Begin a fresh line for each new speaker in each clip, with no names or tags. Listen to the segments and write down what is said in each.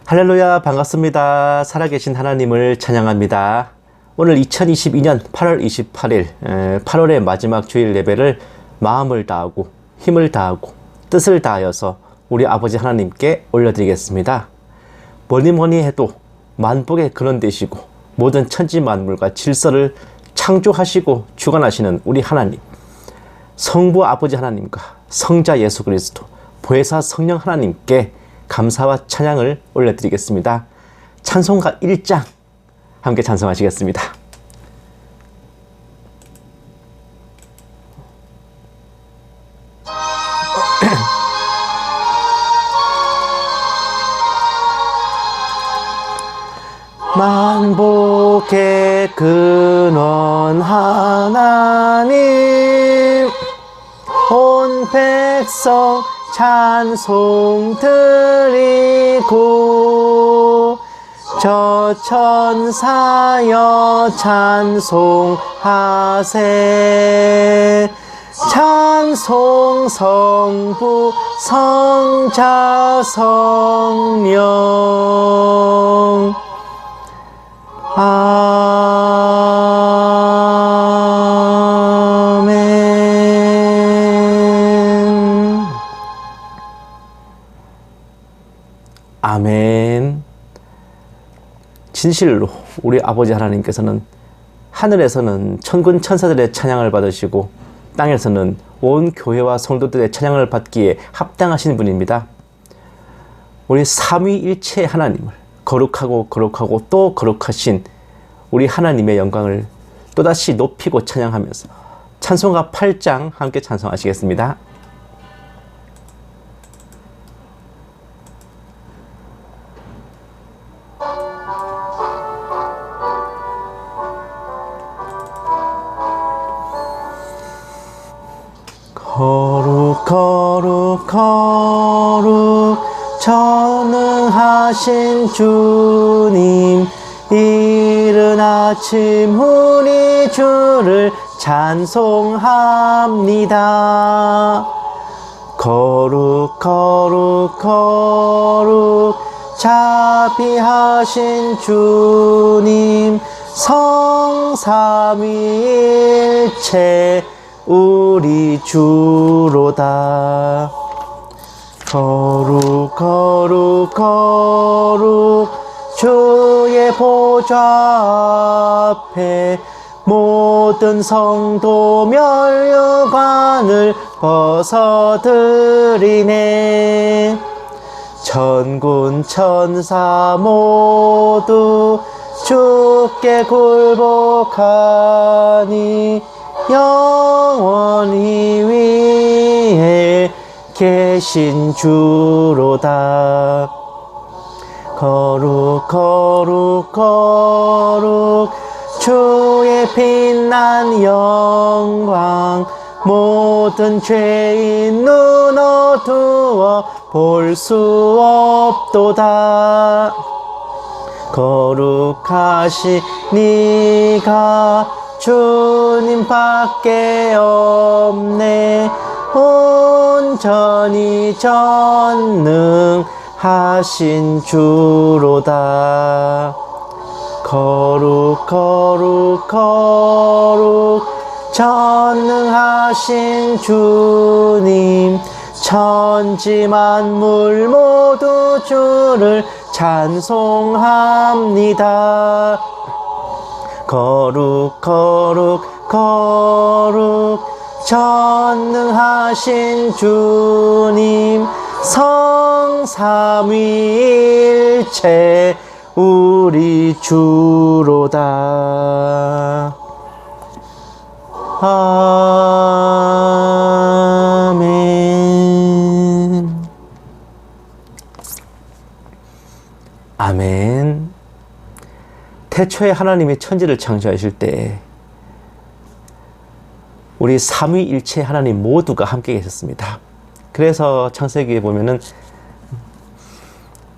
할렐루야, 반갑습니다. 살아계신 하나님을 찬양합니다. 오늘 2022년 8월 28일 8월의 마지막 주일 예배를 마음을 다하고 힘을 다하고 뜻을 다하여서 우리 아버지 하나님께 올려드리겠습니다. 뭐니 해도 만복의 근원 되시고 모든 천지 만물과 질서를 창조하시고 주관하시는 우리 하나님, 성부 아버지 하나님과 성자 예수 그리스도, 보혜사 성령 하나님께 감사와 찬양을 올려드리겠습니다. 찬송가 1장 함께 찬송하시겠습니다. 만복의 근원 하나님, 온 백성 찬송 드리고 저 천사여 찬송하세. 찬송 성부 성자 성령. 아멘. 아멘. 진실로 우리 아버지 하나님께서는 하늘에서는 천군 천사들의 찬양을 받으시고 땅에서는 온 교회와 성도들의 찬양을 받기에 합당하신 분입니다. 우리 삼위일체 하나님을 거룩하고 또 거룩하신 우리 하나님의 영광을 또다시 높이고 찬양하면서 찬송가 8장 함께 찬송하시겠습니다. 거룩 전능하신 주님, 이른 아침 우리 주를 찬송합니다. 거룩 자비하신 주님, 성삼위일체 우리 주로다. 거룩 주의 보좌 앞에 모든 성도 면류관을 벗어드리네. 천군 천사 모두 주께 굴복하니 영원히 위에 계신 주로다. 거룩 주의 빛난 영광, 모든 죄인 눈 어두워 볼 수 없도다. 거룩하시니가 주님밖에 없네. 온전히 전능하신 주로다. 거룩 전능하신 주님, 천지 만물 모두 주를 찬송합니다. 거룩 전능하신 주님, 성삼위일체 우리 주로다. 아멘. 아멘. 태초에 하나님이 천지를 창조하실 때 우리 삼위일체 하나님 모두가 함께 계셨습니다. 그래서 창세기에 보면은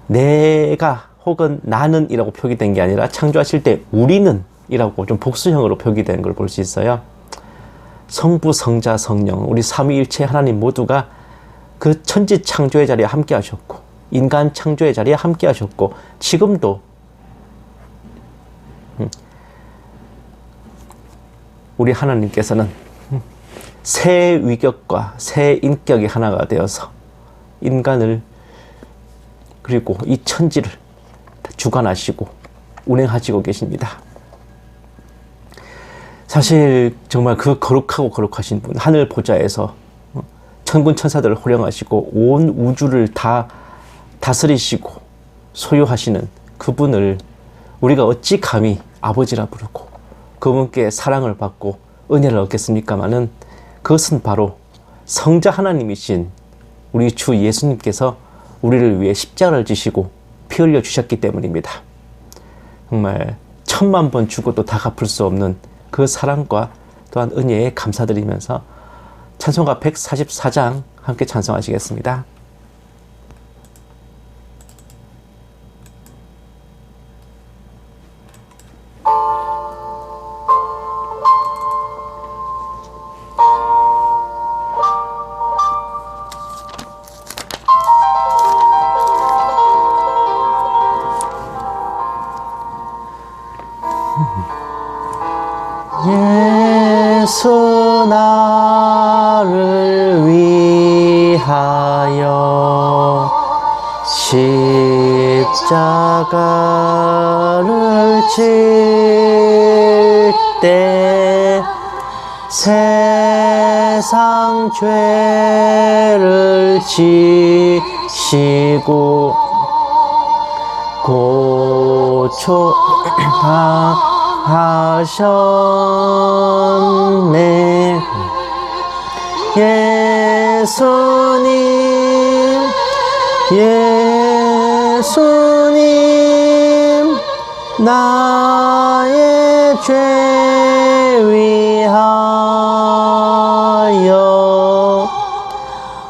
내가 혹은 나는 이라고 표기된 게 아니라 창조하실 때 우리는 이라고 좀 복수형으로 표기된 걸 볼 수 있어요. 성부, 성자, 성령, 우리 삼위일체 하나님 모두가 그 천지 창조의 자리에 함께 하셨고 인간 창조의 자리에 함께 하셨고 지금도 우리 하나님께서는 새 위격과 새 인격이 하나가 되어서 인간을 그리고 이 천지를 주관하시고 운행하시고 계십니다. 사실 정말 그 거룩하고 거룩하신 분, 하늘 보좌에서 천군 천사들을 호령하시고 온 우주를 다 다스리시고 소유하시는 그분을 우리가 어찌 감히 아버지라 부르고 그분께 사랑을 받고 은혜를 얻겠습니까마는 그것은 바로 성자 하나님이신 우리 주 예수님께서 우리를 위해 십자가를 지시고 피 흘려 주셨기 때문입니다. 정말 1000만 번 죽어도 다 갚을 수 없는 그 사랑과 또한 은혜에 감사드리면서 찬송가 144장 함께 찬송하시겠습니다. 예수 나를 위하여 십자가를 질 때 세상 죄를 지시고 고초하셨네. 예수님 나의 죄 위하여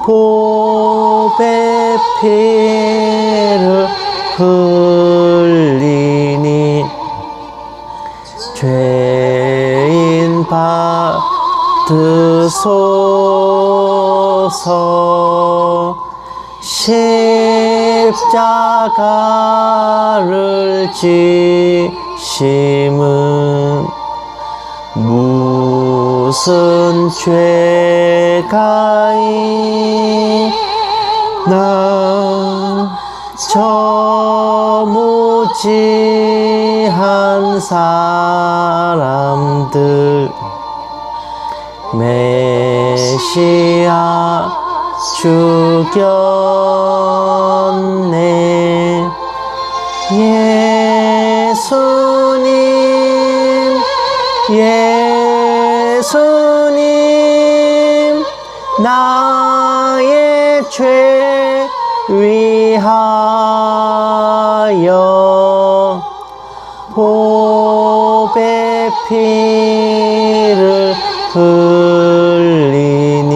보배 피를 흘리니 죄인 받으소서. 십자가를 지심은 무슨 죄가 있나. 저 무지한 사람들 메시아 죽였네. 예수님 나의 죄 위하여 보배 피를 흘리니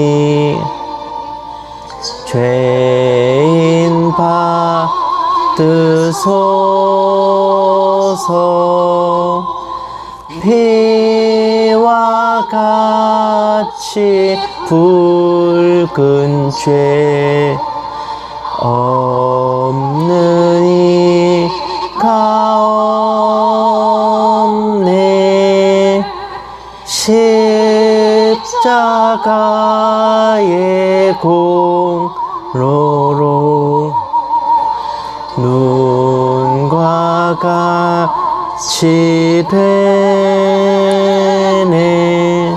죄인 받으소서. 피와 같이 붉은 죄 없는 이가 없네. 십자가의 공로로 눈과 같이 되네.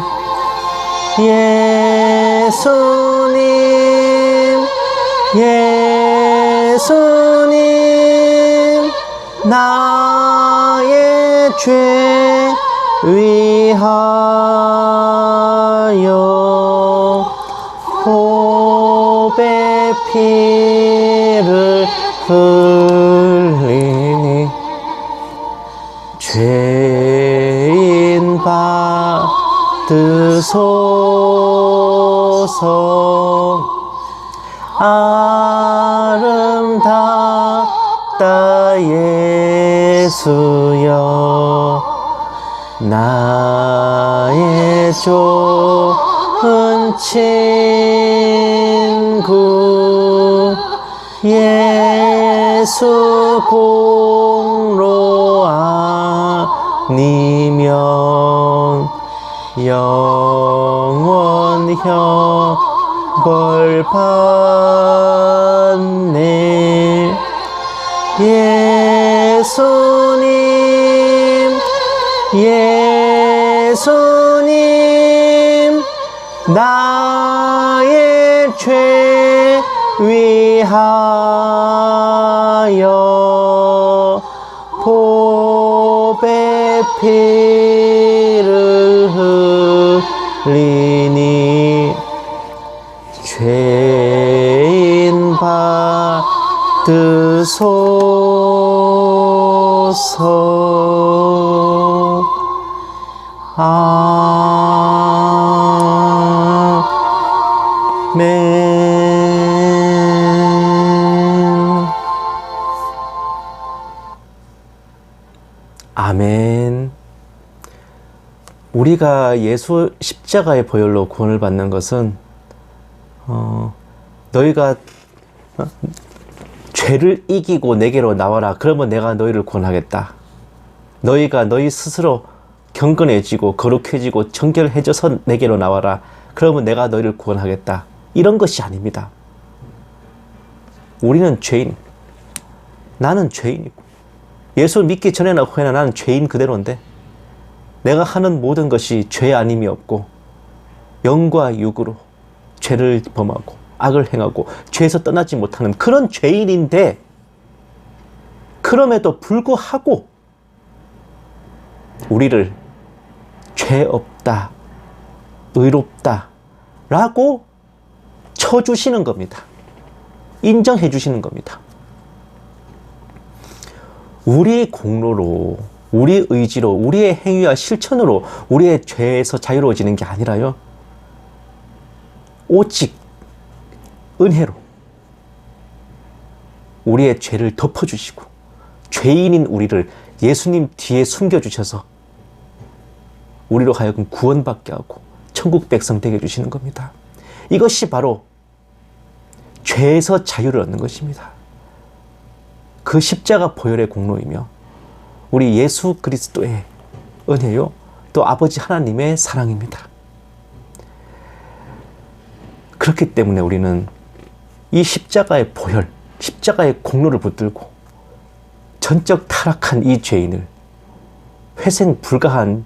예수님 나의 죄 위하여 보배 피를 흘리니 죄인 받으소서. 아름답다 예수여 나의 좋은 친구. 예수 공로 아니면 영원 형벌 받네. 예수님 나의 죄 위하여 보배 피를 흘리니 죄인 받으소서. 아멘. 아멘. 우리가 예수 십자가의 보혈로 구원을 받는 것은 너희가 죄를 이기고 내게로 나와라. 그러면 내가 너희를 구원하겠다. 너희가 너희 스스로 경건해지고 거룩해지고 정결해져서 내게로 나와라. 그러면 내가 너희를 구원하겠다. 이런 것이 아닙니다. 우리는 죄인. 나는 죄인이고 예수 믿기 전에나 후에나 나는 죄인 그대로인데 내가 하는 모든 것이 죄 아님이 없고 영과 육으로 죄를 범하고 악을 행하고 죄에서 떠나지 못하는 그런 죄인인데 그럼에도 불구하고 우리를 죄 없다, 의롭다 라고 쳐주시는 겁니다. 인정해 주시는 겁니다. 우리 공로로, 우리 의지로, 우리의 행위와 실천으로 우리의 죄에서 자유로워지는 게 아니라요, 오직 은혜로 우리의 죄를 덮어주시고 죄인인 우리를 예수님 뒤에 숨겨주셔서 우리로 하여금 구원받게 하고 천국 백성 되게 해주시는 겁니다. 이것이 바로 죄에서 자유를 얻는 것입니다. 그 십자가 보혈의 공로이며 우리 예수 그리스도의 은혜요, 또 아버지 하나님의 사랑입니다. 그렇기 때문에 우리는 이 십자가의 보혈, 십자가의 공로를 붙들고 전적 타락한 이 죄인을, 회생 불가한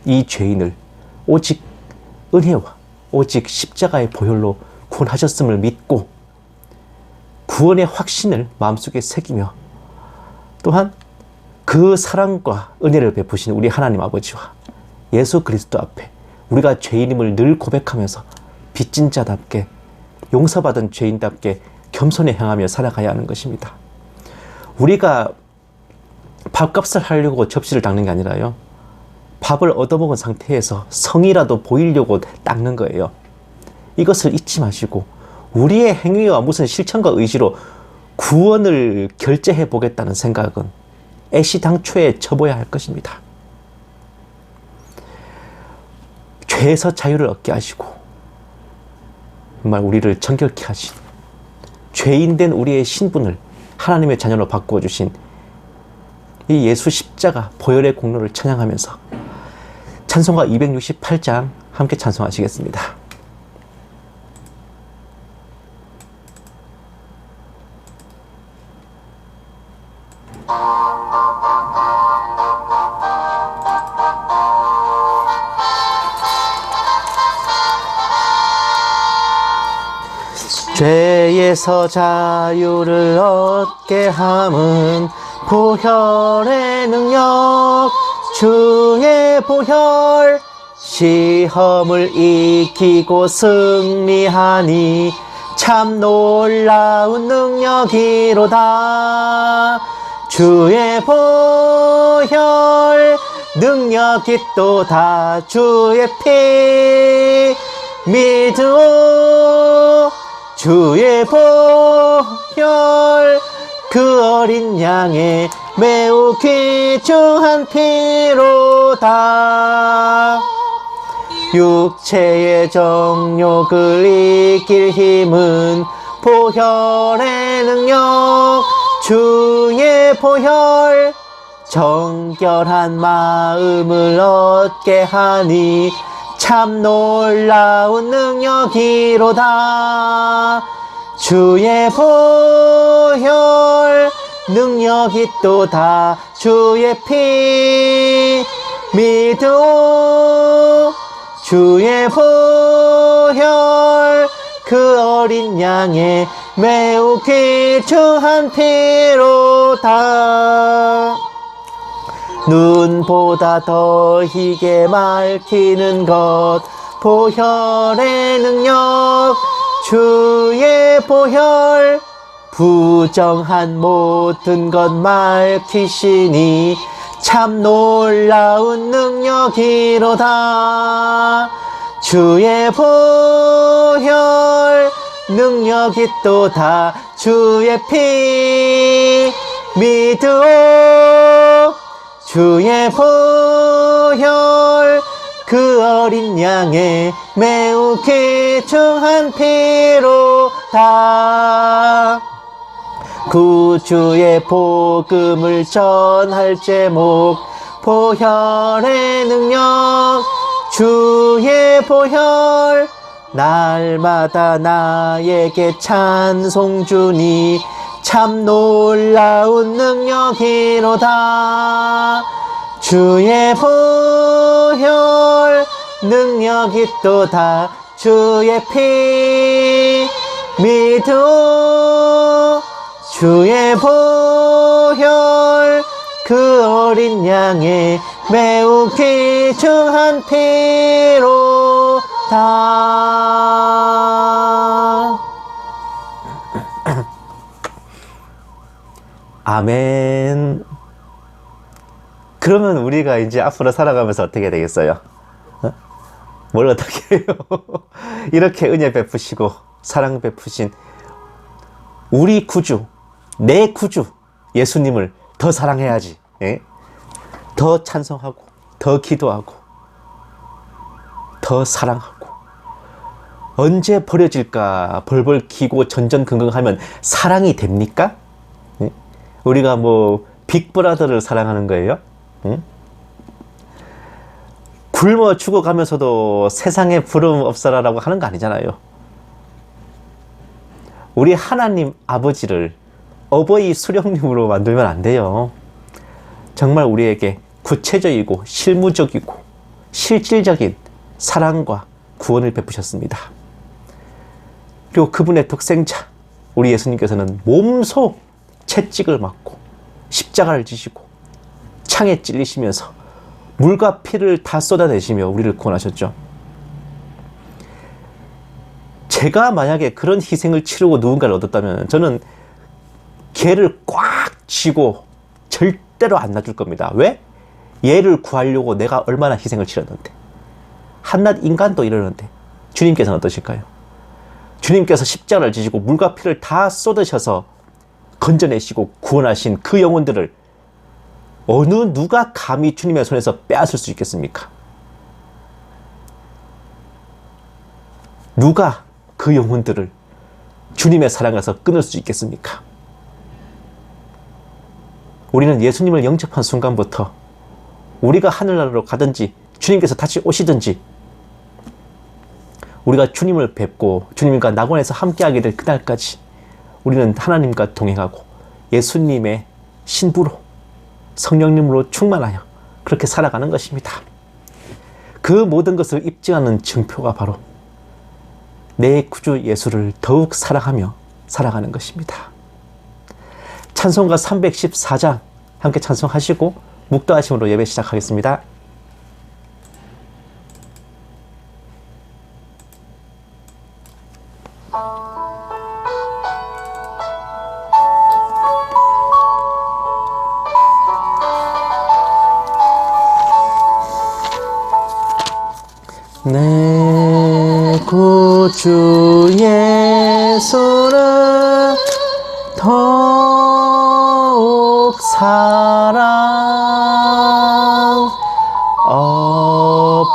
이 죄인을 오직 은혜와 오직 십자가의 보혈로 구원하셨음을 믿고 구원의 확신을 마음속에 새기며 또한 그 사랑과 은혜를 베푸신 우리 하나님 아버지와 예수 그리스도 앞에 우리가 죄인임을 늘 고백하면서 빚진 자답게, 용서받은 죄인답게 겸손히 행하며 살아가야 하는 것입니다. 우리가 밥값을 하려고 접시를 닦는 게 아니라요, 밥을 얻어먹은 상태에서 성이라도 보이려고 닦는 거예요. 이것을 잊지 마시고 우리의 행위와 무슨 실천과 의지로 구원을 결제해 보겠다는 생각은 애시당초에 접어야 할 것입니다. 죄에서 자유를 얻게 하시고 정말 우리를 정결케 하신, 죄인된 우리의 신분을 하나님의 자녀로 바꾸어 주신 이 예수 십자가 보혈의 공로를 찬양하면서 찬송가 268장 함께 찬송하시겠습니다. 죄에서 자유를 얻게 함은 보혈의 능력, 주의 보혈, 시험을 이기고 승리하니 참 놀라운 능력이로다. 주의 보혈 능력이 또다. 주의 피 믿으오. 주의 보혈 그 어린 양의 매우 귀중한 피로다. 육체의 정욕을 이길 힘은 보혈의 능력, 주의 보혈 정결한 마음을 얻게 하니 참 놀라운 능력이로다. 주의 보혈 능력이 또다. 주의 피 믿으오. 주의 보혈 그 어린 양의 매우 귀중한 피로다. 눈보다 더 희게 맑히는 것 보혈의 능력. 주의 보혈 부정한 모든 것 맑히시니 참 놀라운 능력이로다. 주의 보혈 능력이 또다. 주의 피 믿으오. 주의 보혈 그 어린 양의 매우 귀중한 피로다. 구주의 복음을 전할 제목 보혈의 능력. 주의 보혈 날마다 나에게 찬송 주니 참 놀라운 능력이로다. 주의 보혈 능력이 또다. 주의 피 믿으오. 주의 보혈 그 어린 양의 매우 귀중한 피로다. 아멘. 그러면 우리가 이제 앞으로 살아가면서 어떻게 되겠어요? 뭘 어떻게 해요? 이렇게 은혜 베푸시고 사랑 베푸신 우리 구주, 내 구주 예수님을 더 사랑해야지. 예? 더 찬송하고 더 기도하고 더 사랑하고. 언제 버려질까 벌벌 키고 전전긍긍하면 사랑이 됩니까? 예? 우리가 뭐 빅브라더를 사랑하는 거예요? 예? 굶어 죽어가면서도 세상에 부러움 없어라라고 하는 거 아니잖아요. 우리 하나님 아버지를 어버이 수령님으로 만들면 안 돼요. 정말 우리에게 구체적이고 실무적이고 실질적인 사랑과 구원을 베푸셨습니다. 그리고 그분의 독생자 우리 예수님께서는 몸소 채찍을 맞고 십자가를 지시고 창에 찔리시면서 물과 피를 다 쏟아내시며 우리를 구원하셨죠. 제가 만약에 그런 희생을 치르고 누군가를 얻었다면 저는 걔를 꽉 쥐고 절대로 안 놔줄 겁니다. 왜? 얘를 구하려고 내가 얼마나 희생을 치렀는데. 한낱 인간도 이러는데 주님께서는 어떠실까요? 주님께서 십자가를 지시고 물과 피를 다 쏟으셔서 건져내시고 구원하신 그 영혼들을 어느 누가 감히 주님의 손에서 빼앗을 수 있겠습니까? 누가 그 영혼들을 주님의 사랑에서 끊을 수 있겠습니까? 우리는 예수님을 영접한 순간부터 우리가 하늘나라로 가든지 주님께서 다시 오시든지 우리가 주님을 뵙고 주님과 낙원에서 함께하게 될 그날까지 우리는 하나님과 동행하고 예수님의 신부로 성령님으로 충만하여 그렇게 살아가는 것입니다. 그 모든 것을 입증하는 증표가 바로 내 구주 예수를 더욱 사랑하며 살아가는 것입니다. 찬송가 314장 함께 찬송하시고 묵도하심으로 예배 시작하겠습니다. 내 구주 예수를 더욱 사랑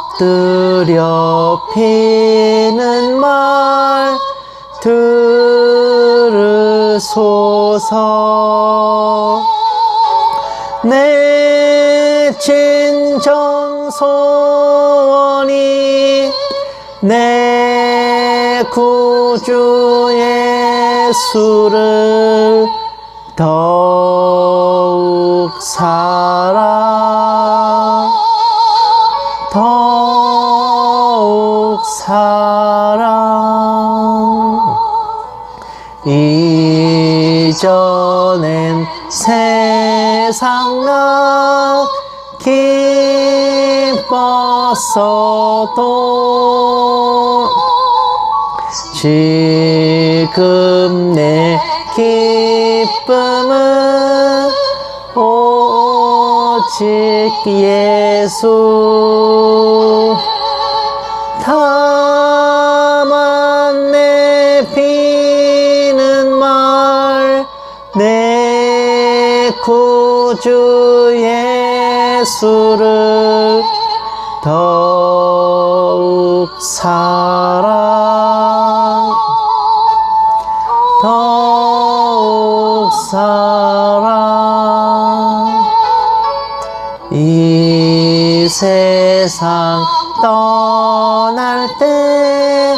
엎드려 피는 말 들으소서. 내 진정 소원이 내 구주 예수를 더욱 사랑 이전엔 세상 나 기뻤어도 지금 내 기쁨은 오직 예수 다만 내 비는 말 내 구주 예수를 더욱 사랑 이 세상 떠날 때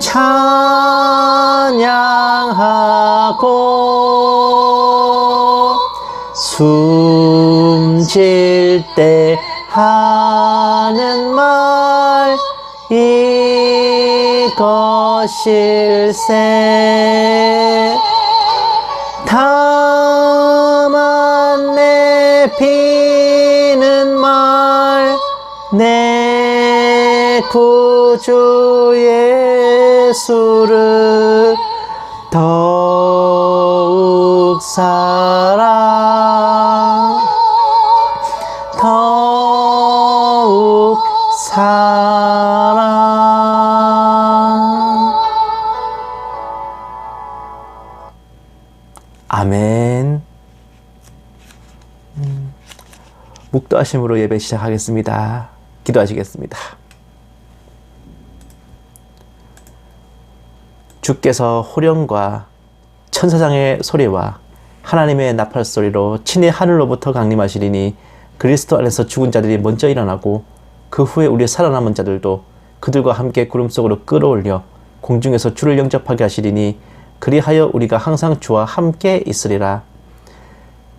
찬양하고 숨질 때 하는 말 이것일세 다만 내 비는 말 내 구주 예수를 더욱 사랑 아멘. 묵도하심으로 예배 시작하겠습니다. 기도하시겠습니다. 주께서 호령과 천사장의 소리와 하나님의 나팔 소리로 친히 하늘로부터 강림하시리니 그리스도 안에서 죽은 자들이 먼저 일어나고 그 후에 우리 살아남은 자들도 그들과 함께 구름 속으로 끌어올려 공중에서 주를 영접하게 하시리니 그리하여 우리가 항상 주와 함께 있으리라.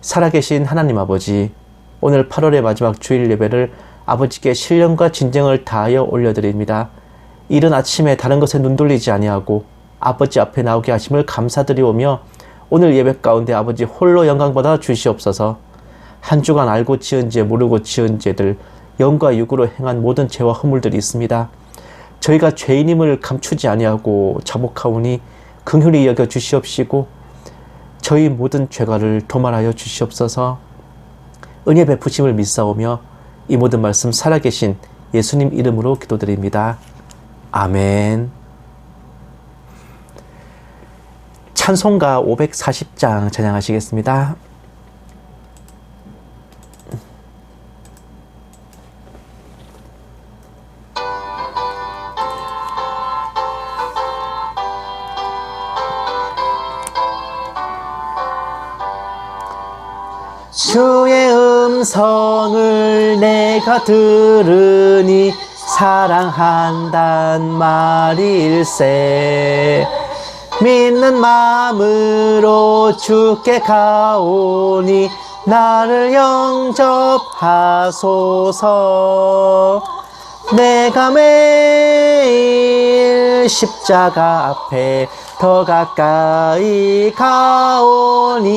살아계신 하나님 아버지, 오늘 8월의 마지막 주일 예배를 아버지께 신령과 진정을 다하여 올려드립니다. 이른 아침에 다른 것에 눈돌리지 아니하고 아버지 앞에 나오게 하심을 감사드리오며 오늘 예배 가운데 아버지 홀로 영광받아 주시옵소서. 한 주간 알고 지은 죄 모르고 지은 죄들 영과 육으로 행한 모든 죄와 허물들이 있습니다. 저희가 죄인임을 감추지 아니하고 자복하오니 긍휼히 여겨 주시옵시고 저희 모든 죄가를 도말하여 주시옵소서. 은혜 베푸심을 믿사오며 이 모든 말씀 살아계신 예수님 이름으로 기도드립니다. 아멘. 찬송가 540장 찬양하시겠습니다. 주의 음성을 내가 들으니 사랑한단 말일세. 믿는 마음으로 주께 가오니 나를 영접하소서. 내가 매일 십자가 앞에 더 가까이 가오니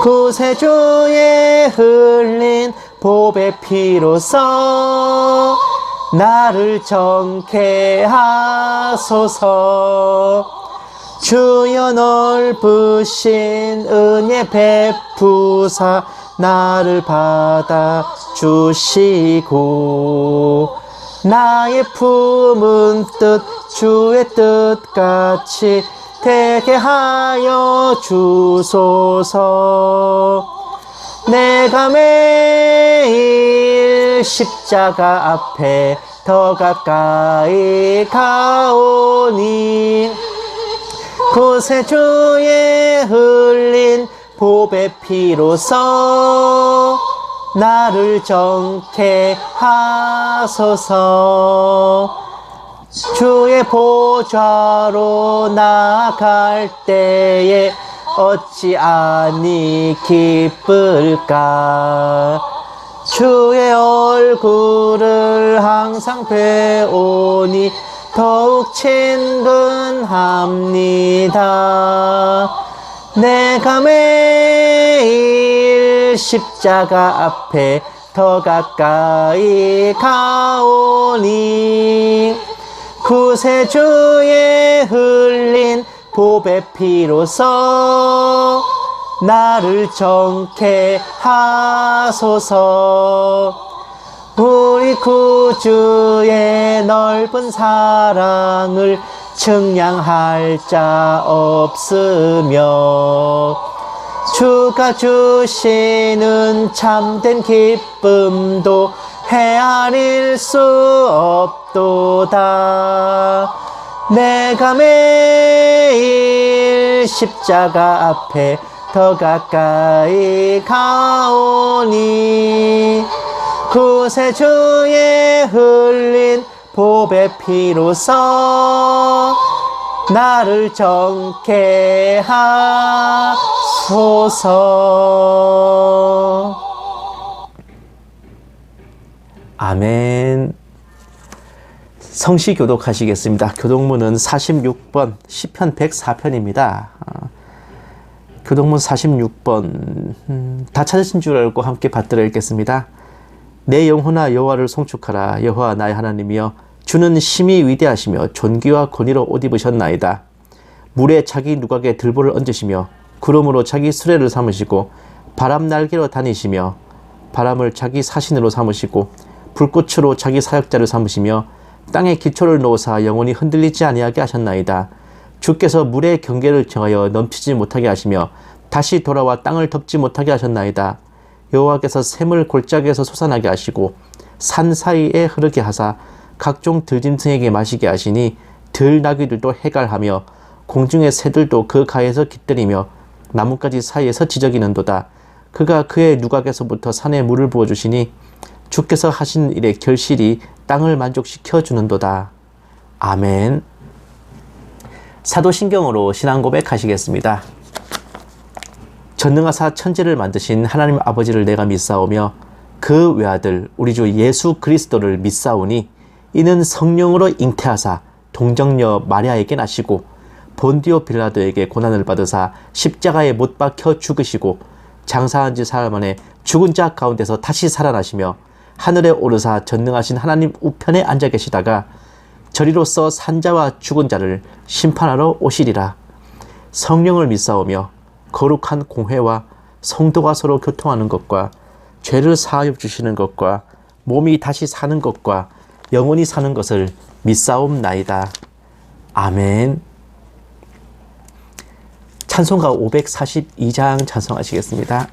구세주의 흘린 보배 피로써 나를 정케 하소서. 주여 넓으신 은혜 베푸사 나를 받아 주시고 나의 품은 뜻 주의 뜻같이 되게 하여 주소서. 내가 매일 십자가 앞에 더 가까이 가오니 구세주의 흘린 보배 피로써 나를 정케 하소서. 주의 보좌로 나갈 때에 어찌 아니 기쁠까. 주의 얼굴을 항상 배우니 더욱 친근합니다. 내가 매일 십자가 앞에 더 가까이 가오니 구세주의 흘린 보배 피로써 나를 정케 하소서. 우리 구주의 넓은 사랑을 측량할 자 없으며 주가 주시는 참된 기쁨도 헤아릴 수 없도다. 내가 매일 십자가 앞에 더 가까이 가오니 구세주의 흘린 보배 피로써 나를 정케 하소서. 아멘. 성시 교독하시겠습니다. 교독문은 46번 시편 104편입니다. 교독문 46번 다 찾으신 줄 알고 함께 받들어 읽겠습니다. 내 영혼아 여호와를 송축하라. 여호와 나의 하나님이여 주는 심히 위대하시며 존귀와 권위로 옷 입으셨나이다. 물에 자기 누각에 들보를 얹으시며 구름으로 자기 수레를 삼으시고 바람 날개로 다니시며 바람을 자기 사신으로 삼으시고 불꽃으로 자기 사역자를 삼으시며 땅에 기초를 놓으사 영원히 흔들리지 아니하게 하셨나이다. 주께서 물의 경계를 정하여 넘치지 못하게 하시며 다시 돌아와 땅을 덮지 못하게 하셨나이다. 여호와께서 샘을 골짜기에서 솟아나게 하시고 산 사이에 흐르게 하사 각종 들짐승에게 마시게 하시니 들나귀들도 해갈하며 공중의 새들도 그 가에서 깃들이며 나뭇가지 사이에서 지저귀는도다. 그가 그의 누각에서부터 산에 물을 부어주시니 주께서 하신 일의 결실이 땅을 만족시켜 주는도다. 아멘. 사도신경으로 신앙 고백하시겠습니다. 전능하사 천지를 만드신 하나님 아버지를 내가 믿사오며 그 외아들 우리 주 예수 그리스도를 믿사오니 이는 성령으로 잉태하사 동정녀 마리아에게 나시고 본디오 빌라도에게 고난을 받으사 십자가에 못 박혀 죽으시고 장사한 지 사흘 만에 죽은 자 가운데서 다시 살아나시며 하늘에 오르사 전능하신 하나님 우편에 앉아 계시다가 저리로서 산자와 죽은 자를 심판하러 오시리라. 성령을 믿사오며 거룩한 공회와 성도가 서로 교통하는 것과 죄를 사하여 주시는 것과 몸이 다시 사는 것과 영원히 사는 것을 믿사옵나이다. 아멘. 찬송가 542장 찬송하시겠습니다.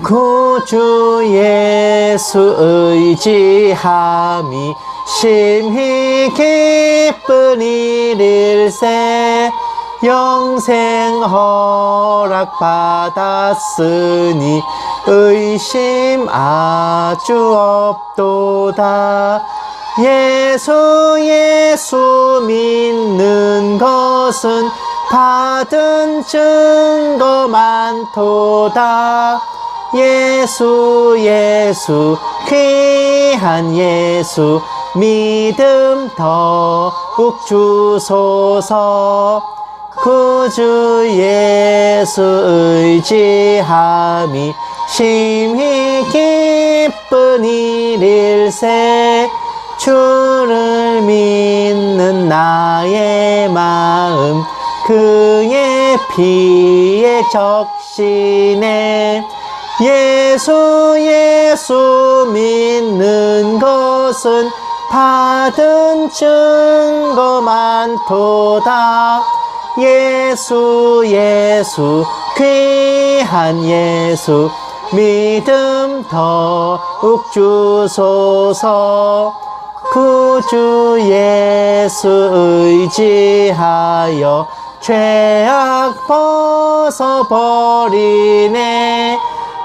구주 예수 의지함이 심히 기쁜 일일세. 영생 허락 받았으니 의심 아주 없도다. 예수 믿는 것은 받은 증거 많도다. 예수 귀한 예수 믿음 더욱 주소서. 구주 예수 의지함이 심히 기쁜 일일세. 주를 믿는 나의 마음 그의 피에 적시네. 예수 예수 믿는 것은 받은 증거 많도다. 예수 예수 귀한 예수 믿음 더욱 주소서. 구주 예수 의지하여 죄악 벗어버리네.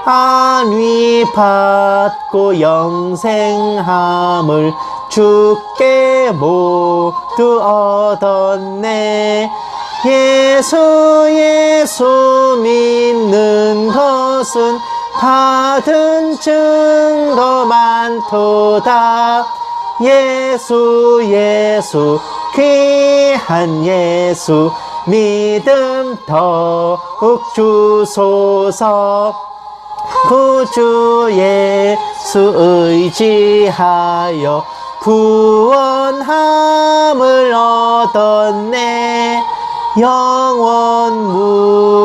안위 받고 영생함을 주께 모두 얻었네. 예수 예수 믿는 것은 받은 증거 많도다. 예수 예수 귀한 예수 믿음 더욱 주소서. 구주 예수 의지하여 구원함을 얻었네. 영원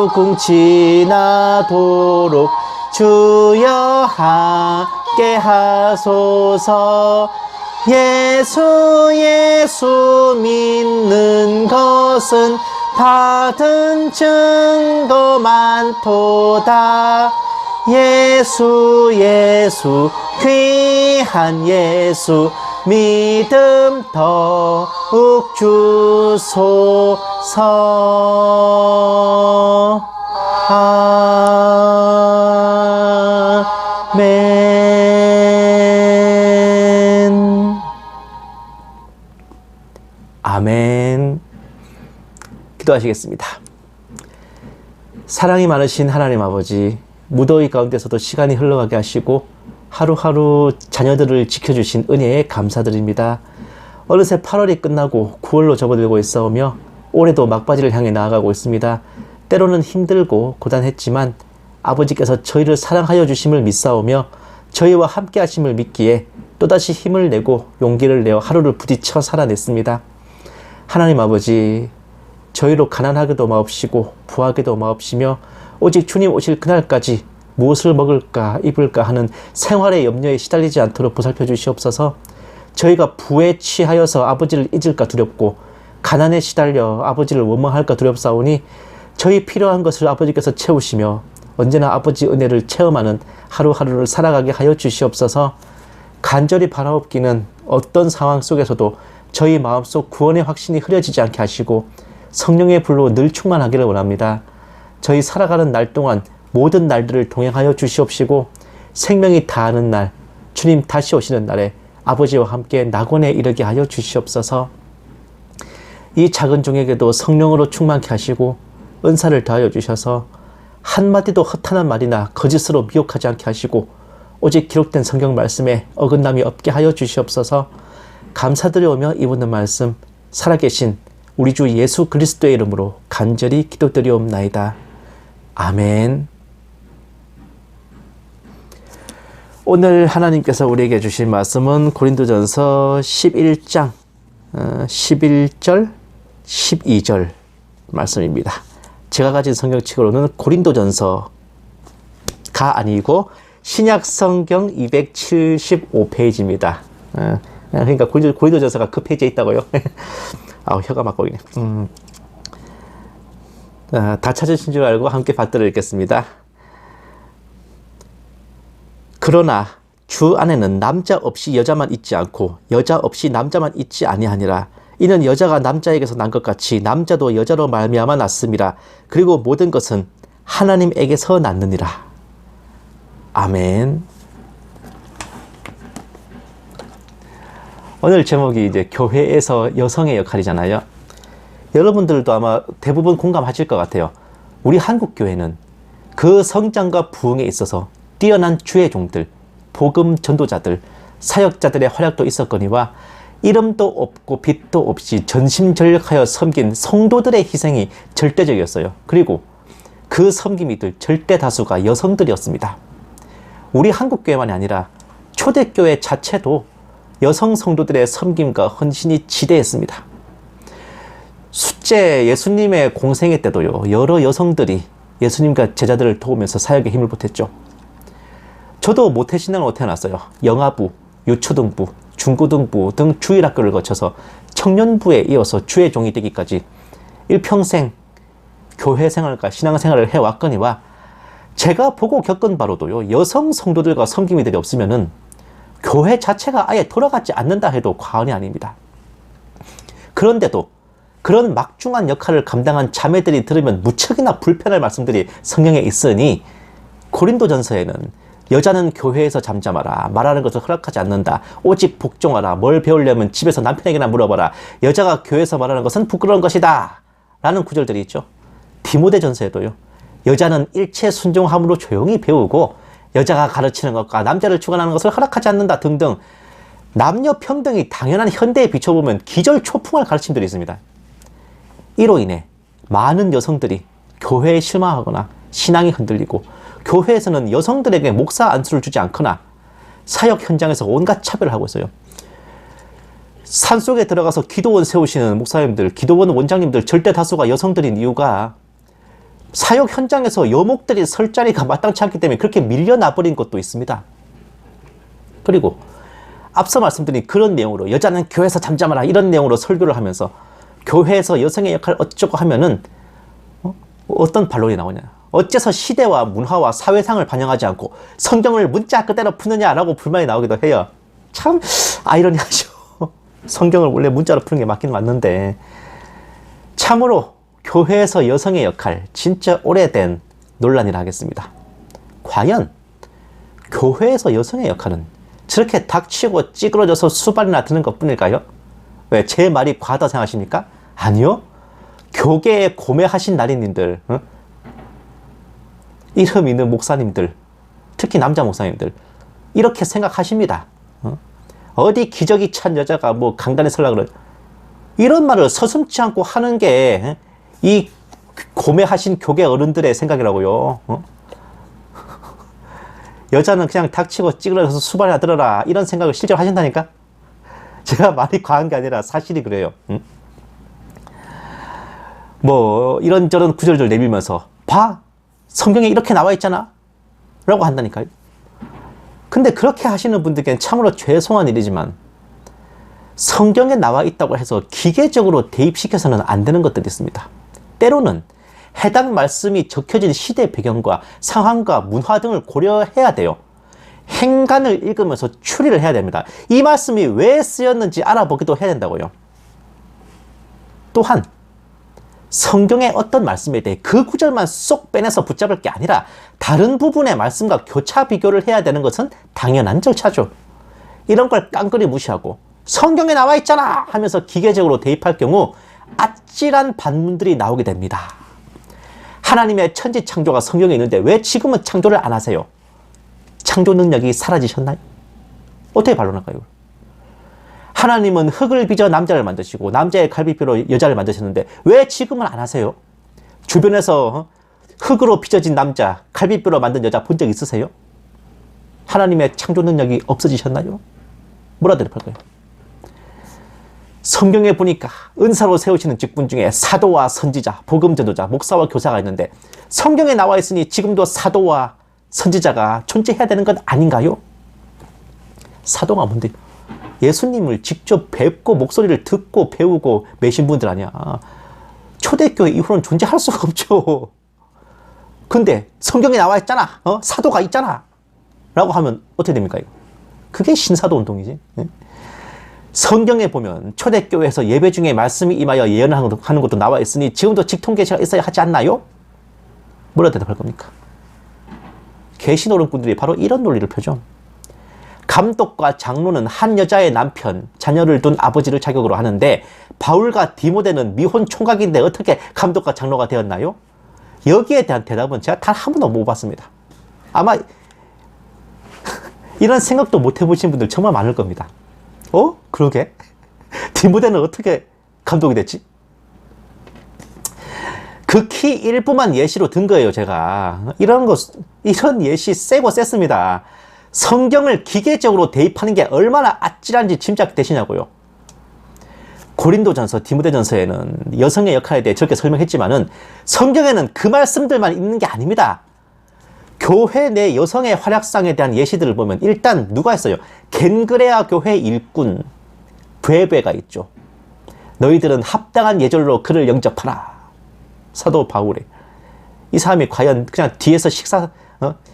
무궁지나도록 주여 함께 하소서. 예수 예수 믿는 것은 받은 증거 많도다. 예수 예수 귀한 예수 믿음 더욱 주소서. 아멘. 아멘. 기도하시겠습니다. 사랑이 많으신 하나님 아버지, 무더위 가운데서도 시간이 흘러가게 하시고 하루하루 자녀들을 지켜주신 은혜에 감사드립니다. 어느새 8월이 끝나고 9월로 접어들고 있어오며 올해도 막바지를 향해 나아가고 있습니다. 때로는 힘들고 고단했지만 아버지께서 저희를 사랑하여 주심을 믿사오며 저희와 함께 하심을 믿기에 또다시 힘을 내고 용기를 내어 하루를 부딪혀 살아냈습니다. 하나님 아버지, 저희로 가난하게도 마옵시고 부하게도 마옵시며 오직 주님 오실 그날까지 무엇을 먹을까 입을까 하는 생활의 염려에 시달리지 않도록 보살펴 주시옵소서. 저희가 부에 취하여서 아버지를 잊을까 두렵고 가난에 시달려 아버지를 원망할까 두렵사오니 저희 필요한 것을 아버지께서 채우시며 언제나 아버지 은혜를 체험하는 하루하루를 살아가게 하여 주시옵소서. 간절히 바라옵기는 어떤 상황 속에서도 저희 마음속 구원의 확신이 흐려지지 않게 하시고 성령의 불로 늘 충만하기를 원합니다. 저희 살아가는 날 동안 모든 날들을 동행하여 주시옵시고 생명이 다하는 날, 주님 다시 오시는 날에 아버지와 함께 낙원에 이르게 하여 주시옵소서. 이 작은 종에게도 성령으로 충만케 하시고 은사를 더하여 주셔서 한마디도 허탄한 말이나 거짓으로 미혹하지 않게 하시고 오직 기록된 성경 말씀에 어긋남이 없게 하여 주시옵소서. 감사드려오며 이 묻는 말씀 살아계신 우리 주 예수 그리스도의 이름으로 간절히 기도드리옵나이다. 아멘. 오늘 하나님께서 우리에게 주신 말씀은 고린도전서 11장 11절 12절 말씀입니다. 제가 가진 성경책으로는 고린도전서가 아니고 신약성경 275페이지입니다. 그러니까 고린도전서가 그 페이지에 있다고요. 혀가 막 꼬이네. 다 찾으신 줄 알고 함께 받들어 읽겠습니다. 그러나 주 안에는 남자 없이 여자만 있지 않고 여자 없이 남자만 있지 아니하니라. 이는 여자가 남자에게서 난 것 같이 남자도 여자로 말미암아 났음이라. 그리고 모든 것은 하나님에게서 났느니라. 아멘. 오늘 제목이 이제 교회에서 여성의 역할이잖아요. 여러분들도 아마 대부분 공감하실 것 같아요. 우리 한국 교회는 그 성장과 부흥에 있어서 뛰어난 주의 종들, 복음 전도자들, 사역자들의 활약도 있었거니와 이름도 없고 빛도 없이 전심전력하여 섬긴 성도들의 희생이 절대적이었어요. 그리고 그 섬김이들 절대 다수가 여성들이었습니다. 우리 한국교회만이 아니라 초대교회 자체도 여성 성도들의 섬김과 헌신이 지대했습니다. 숫제 예수님의 공생애 때도요, 여러 여성들이 예수님과 제자들을 도우면서 사역에 힘을 보탰죠. 저도 모태신앙으로 태어났어요. 영아부, 유초등부, 중고등부 등 주일학교를 거쳐서 청년부에 이어서 주의 종이 되기까지 일평생 교회 생활과 신앙 생활을 해왔거니와 제가 보고 겪은 바로도요, 여성 성도들과 섬김이들이 없으면은 교회 자체가 아예 돌아가지 않는다 해도 과언이 아닙니다. 그런데도 그런 막중한 역할을 감당한 자매들이 들으면 무척이나 불편할 말씀들이 성경에 있으니 고린도전서에는 여자는 교회에서 잠잠하라, 말하는 것을 허락하지 않는다, 오직 복종하라, 뭘 배우려면 집에서 남편에게나 물어봐라, 여자가 교회에서 말하는 것은 부끄러운 것이다 라는 구절들이 있죠. 디모데전서에도요, 여자는 일체 순종함으로 조용히 배우고 여자가 가르치는 것과 남자를 주관하는 것을 허락하지 않는다 등등 남녀 평등이 당연한 현대에 비춰보면 기절초풍할 가르침들이 있습니다. 이로 인해 많은 여성들이 교회에 실망하거나 신앙이 흔들리고 교회에서는 여성들에게 목사 안수를 주지 않거나 사역 현장에서 온갖 차별을 하고 있어요. 산속에 들어가서 기도원 세우시는 목사님들, 기도원 원장님들 절대 다수가 여성들인 이유가 사역 현장에서 여목들이 설 자리가 마땅치 않기 때문에 그렇게 밀려나버린 것도 있습니다. 그리고 앞서 말씀드린 그런 내용으로 여자는 교회에서 잠잠하라 이런 내용으로 설교를 하면서 교회에서 여성의 역할 어쩌고 하면은 어떤 반론이 나오냐, 어째서 시대와 문화와 사회상을 반영하지 않고 성경을 문자 그대로 푸느냐라고 불만이 나오기도 해요. 참 아이러니하죠. 성경을 원래 문자로 푸는 게 맞긴 맞는데, 참으로 교회에서 여성의 역할 진짜 오래된 논란이라 하겠습니다. 과연 교회에서 여성의 역할은 저렇게 닥치고 찌그러져서 수발이나 드는 것 뿐일까요? 왜 제 말이 과하다 생각하십니까? 아니요. 교계에 고매하신 나리님들, 이름 있는 목사님들, 특히 남자 목사님들 이렇게 생각하십니다. 어디 기저귀 찬 여자가 뭐 강단에 설라 그래, 이런 말을 서슴지 않고 하는 게 이 고매하신 교계 어른들의 생각이라고요. 여자는 그냥 닥치고 찌그러져서 수발이나 들어라 이런 생각을 실제로 하신다니까? 제가 말이 과한 게 아니라 사실이 그래요. 뭐 이런저런 구절들 내밀면서 봐, 성경에 이렇게 나와 있잖아 라고 한다니까요. 근데 그렇게 하시는 분들께는 참으로 죄송한 일이지만 성경에 나와 있다고 해서 기계적으로 대입시켜서는 안 되는 것들이 있습니다. 때로는 해당 말씀이 적혀진 시대 배경과 상황과 문화 등을 고려해야 돼요. 행간을 읽으면서 추리를 해야 됩니다. 이 말씀이 왜 쓰였는지 알아보기도 해야 된다고요. 또한 성경의 어떤 말씀에 대해 그 구절만 쏙 빼내서 붙잡을 게 아니라 다른 부분의 말씀과 교차 비교를 해야 되는 것은 당연한 절차죠. 이런 걸 깡그리 무시하고 성경에 나와 있잖아 하면서 기계적으로 대입할 경우 아찔한 반문들이 나오게 됩니다. 하나님의 천지 창조가 성경에 있는데 왜 지금은 창조를 안 하세요? 창조 능력이 사라지셨나요? 어떻게 반론할까요? 하나님은 흙을 빚어 남자를 만드시고 남자의 갈비뼈로 여자를 만드셨는데 왜 지금은 안 하세요? 주변에서 흙으로 빚어진 남자, 갈비뼈로 만든 여자 본 적 있으세요? 하나님의 창조 능력이 없어지셨나요? 뭐라 대답할까요? 성경에 보니까 은사로 세우시는 직분 중에 사도와 선지자, 복음 전도자, 목사와 교사가 있는데 성경에 나와 있으니 지금도 사도와 선지자가 존재해야 되는 것 아닌가요? 사도가 뭔데? 예수님을 직접 뵙고 목소리를 듣고 배우고 매신 분들 아니야. 초대교회 이후로는 존재할 수가 없죠. 근데 성경에 나와 있잖아. 사도가 있잖아. 라고 하면 어떻게 됩니까? 이거? 그게 신사도 운동이지. 성경에 보면 초대교회에서 예배 중에 말씀이 임하여 예언하는 것도 나와 있으니 지금도 직통계시가 있어야 하지 않나요? 뭐라 대답할 겁니까? 계시노름꾼들이 바로 이런 논리를 펴죠. 감독과 장로는 한 여자의 남편, 자녀를 둔 아버지를 자격으로 하는데 바울과 디모데는 미혼 총각인데 어떻게 감독과 장로가 되었나요? 여기에 대한 대답은 제가 단 한 번도 못 봤습니다. 아마 이런 생각도 못 해보신 분들 정말 많을 겁니다. 그러게? 디모데는 어떻게 감독이 됐지? 극히 일부만 예시로 든 거예요, 제가. 이런 예시 세고 셌습니다. 성경을 기계적으로 대입하는 게 얼마나 아찔한지 짐작되시냐고요. 고린도전서, 디모데전서에는 여성의 역할에 대해 저렇게 설명했지만은 성경에는 그 말씀들만 있는 게 아닙니다. 교회 내 여성의 활약상에 대한 예시들을 보면 일단 누가 있어요? 겐그레아 교회 일꾼 베베가 있죠. 너희들은 합당한 예절로 그를 영접하라. 사도 바울이. 이 사람이 과연 그냥 뒤에서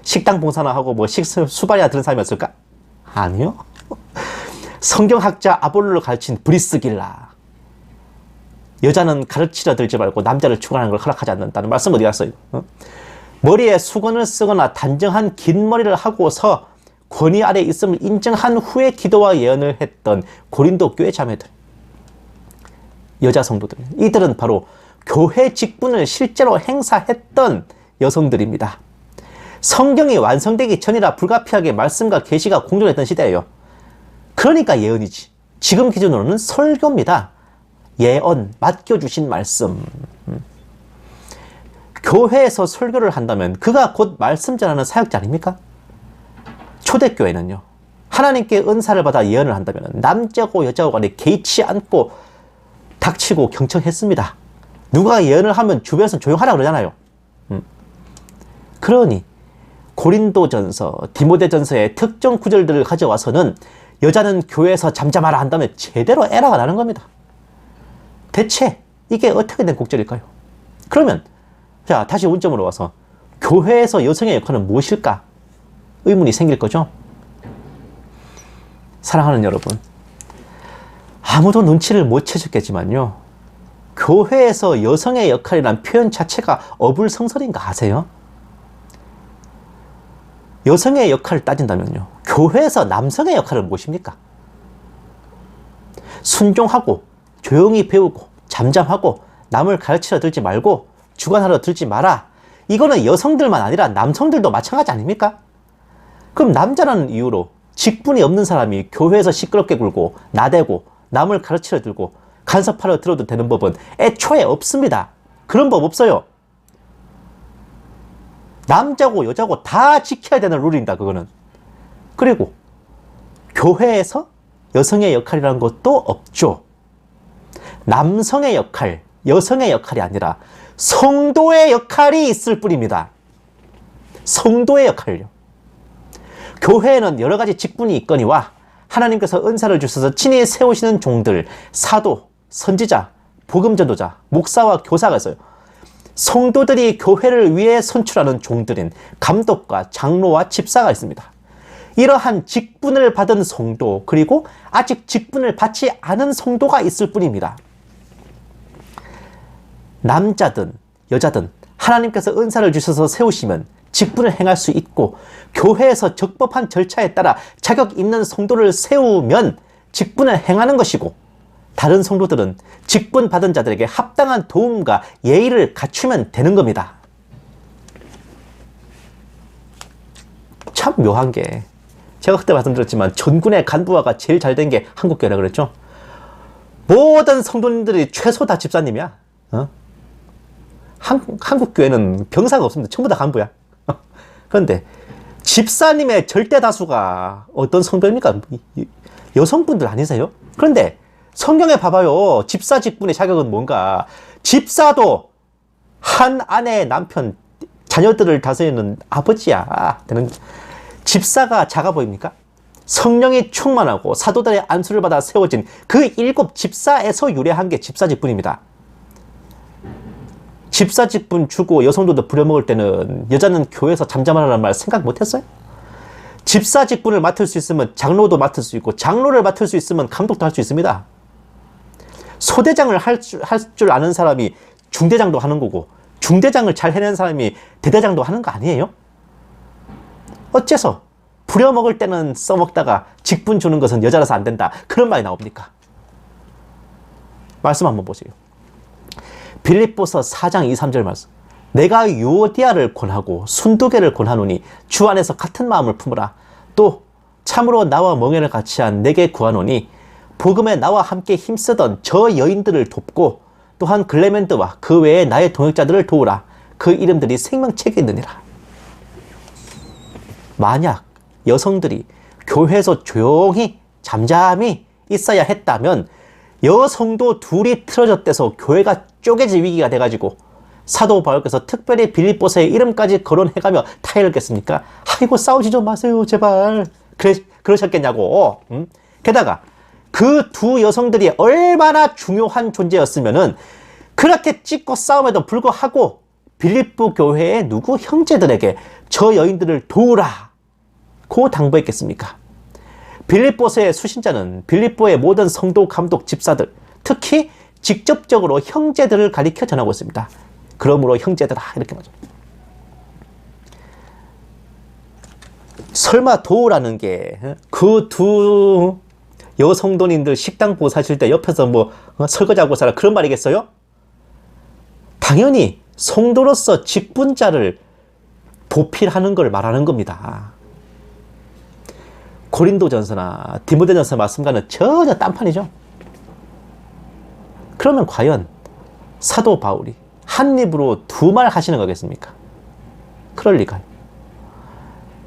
식당 봉사나 하고 뭐 수발이나 들은 사람이었을까? 아니요. 성경학자 아볼로를 가르친 브리스길라. 여자는 가르치려 들지 말고 남자를 추구하는 걸 허락하지 않는다는 말씀 어디 갔어요? 머리에 수건을 쓰거나 단정한 긴 머리를 하고서 권위 아래 있음을 인정한 후에 기도와 예언을 했던 고린도 교회 자매들, 여자 성도들, 이들은 바로 교회 직분을 실제로 행사했던 여성들입니다. 성경이 완성되기 전이라 불가피하게 말씀과 계시가 공존했던 시대예요. 그러니까 예언이지. 지금 기준으로는 설교입니다. 예언, 맡겨주신 말씀. 교회에서 설교를 한다면 그가 곧 말씀 전하는 사역자 아닙니까? 초대교회는요, 하나님께 은사를 받아 예언을 한다면 남자고 여자고 간에 개의치 않고 닥치고 경청했습니다. 누가 예언을 하면 주변에서 조용하라 그러잖아요. 그러니 고린도전서, 디모데전서의 특정 구절들을 가져와서는 여자는 교회에서 잠잠하라 한다면 제대로 에러가 나는 겁니다. 대체 이게 어떻게 된 곡절일까요? 그러면 자, 다시 원점으로 와서 교회에서 여성의 역할은 무엇일까? 의문이 생길 거죠? 사랑하는 여러분, 아무도 눈치를 못 채셨겠지만요, 교회에서 여성의 역할이란 표현 자체가 어불성설인가 아세요? 여성의 역할을 따진다면요, 교회에서 남성의 역할은 무엇입니까? 순종하고 조용히 배우고 잠잠하고 남을 가르치려 들지 말고 주관하려 들지 마라. 이거는 여성들만 아니라 남성들도 마찬가지 아닙니까? 그럼 남자라는 이유로 직분이 없는 사람이 교회에서 시끄럽게 굴고 나대고 남을 가르치려 들고 간섭하려 들어도 되는 법은 애초에 없습니다. 그런 법 없어요. 남자고 여자고 다 지켜야 되는 룰입니다. 그거는. 그리고 교회에서 여성의 역할이라는 것도 없죠. 남성의 역할, 여성의 역할이 아니라 성도의 역할이 있을 뿐입니다. 성도의 역할요. 교회에는 여러 가지 직분이 있거니와 하나님께서 은사를 주셔서 친히 세우시는 종들, 사도, 선지자, 복음전도자, 목사와 교사가 있어요. 성도들이 교회를 위해 선출하는 종들인 감독과 장로와 집사가 있습니다. 이러한 직분을 받은 성도, 그리고 아직 직분을 받지 않은 성도가 있을 뿐입니다. 남자든 여자든 하나님께서 은사를 주셔서 세우시면 직분을 행할 수 있고, 교회에서 적법한 절차에 따라 자격 있는 성도를 세우면 직분을 행하는 것이고, 다른 성도들은 직분 받은 자들에게 합당한 도움과 예의를 갖추면 되는 겁니다. 참 묘한 게, 제가 그때 말씀드렸지만 전군의 간부화가 제일 잘 된 게 한국교회라 그랬죠. 모든 성도님들이 최소 다 집사님이야. 한국교회는 병사가 없습니다. 전부 다 간부야. 그런데 집사님의 절대 다수가 어떤 성도입니까? 여성분들 아니세요? 그런데 성경에 봐봐요. 집사 직분의 자격은 뭔가? 집사도 한 아내의 남편, 자녀들을 다스리는 아버지야 되는. 집사가 작아 보입니까? 성령이 충만하고 사도들의 안수를 받아 세워진 그 7 집사에서 유래한 게 집사 직분입니다. 집사 직분 주고 여성들도 부려먹을 때는 여자는 교회에서 잠잠하라는 말 생각 못했어요? 집사 직분을 맡을 수 있으면 장로도 맡을 수 있고, 장로를 맡을 수 있으면 감독도 할 수 있습니다. 소대장을 할 줄 아는 사람이 중대장도 하는 거고, 중대장을 잘 해낸 사람이 대대장도 하는 거 아니에요? 어째서 부려먹을 때는 써먹다가 직분 주는 것은 여자라서 안 된다, 그런 말이 나옵니까? 말씀 한번 보세요. 빌립보서 4장 2, 3절 말씀. 내가 유오디아를 권하고 순두개를 권하노니 주 안에서 같은 마음을 품으라. 또 참으로 나와 멍에를 같이 한 내게 구하노니 복음에 나와 함께 힘쓰던 저 여인들을 돕고, 또한 글레멘드와 그 외에 나의 동역자들을 도우라. 그 이름들이 생명책에 있느니라. 만약 여성들이 교회에서 조용히 잠잠히 있어야 했다면 여성도 둘이 틀어졌대서 교회가 쪼개질 위기가 돼가지고 사도 바울께서 특별히 빌립보서의 이름까지 거론해가며 타일했겠습니까? 아이고 싸우지 좀 마세요 제발. 그러셨겠냐고. 게다가 그 두 여성들이 얼마나 중요한 존재였으면은 그렇게 찢고 싸움에도 불구하고 빌립보 교회의 누구 형제들에게 저 여인들을 도우라고 당부했겠습니까? 빌립보서의 수신자는 빌립보의 모든 성도, 감독, 집사들, 특히 직접적으로 형제들을 가리켜 전하고 있습니다. 그러므로 형제들아 이렇게 말하죠. 설마 도우라는 게 그 두 여성도님들 식당 보사실 때 옆에서 뭐 설거지하고 살아 그런 말이겠어요? 당연히 성도로서 직분자를 보필하는 걸 말하는 겁니다. 고린도전서나 디모데전서 말씀과는 전혀 딴판이죠. 그러면 과연 사도 바울이 한 입으로 두 말 하시는 거겠습니까? 그럴 리가요.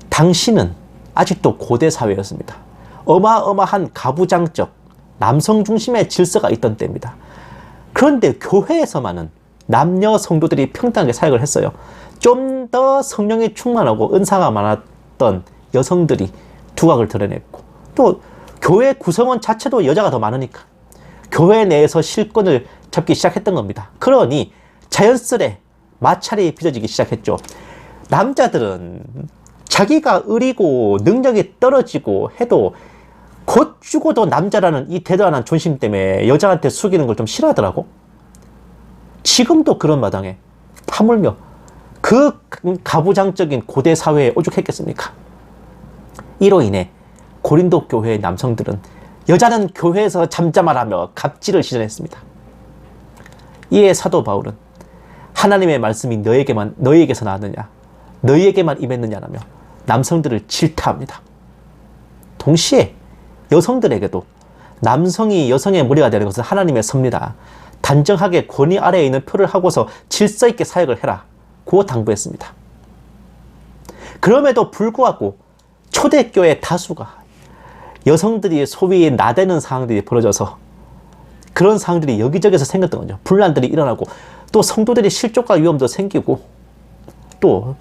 당시는 아직도 고대 사회였습니다. 어마어마한 가부장적 남성 중심의 질서가 있던 때입니다. 그런데 교회에서만은 남녀 성도들이 평등하게 사역을 했어요. 좀 더 성령이 충만하고 은사가 많았던 여성들이 두각을 드러냈고, 또 교회 구성원 자체도 여자가 더 많으니까 교회 내에서 실권을 잡기 시작했던 겁니다. 그러니 자연스레 마찰이 빚어지기 시작했죠. 남자들은 자기가 의리고 능력이 떨어지고 해도 곧 죽어도 남자라는 이 대단한 존심 때문에 여자한테 숙이는 걸 좀 싫어하더라고. 지금도 그런 마당에 하물며 그 가부장적인 고대 사회에 오죽했겠습니까? 이로 인해 고린도 교회의 남성들은 여자는 교회에서 잠잠하라며 갑질을 시전했습니다. 이에 사도 바울은 하나님의 말씀이 너희에게서 나왔느냐, 너희에게만 임했느냐라며 남성들을 질타합니다. 동시에 여성들에게도 남성이 여성의 무리가 되는 것은 하나님의 섭니다. 단정하게 권위 아래에 있는 표를 하고서 질서 있게 사역을 해라 고 당부했습니다. 그럼에도 불구하고 초대교회 다수가 여성들이 소위 나대는 상황들이 벌어져서 그런 상황들이 여기저기서 생겼던 거죠. 분란들이 일어나고 또 성도들이 실족과 위험도 생기고 또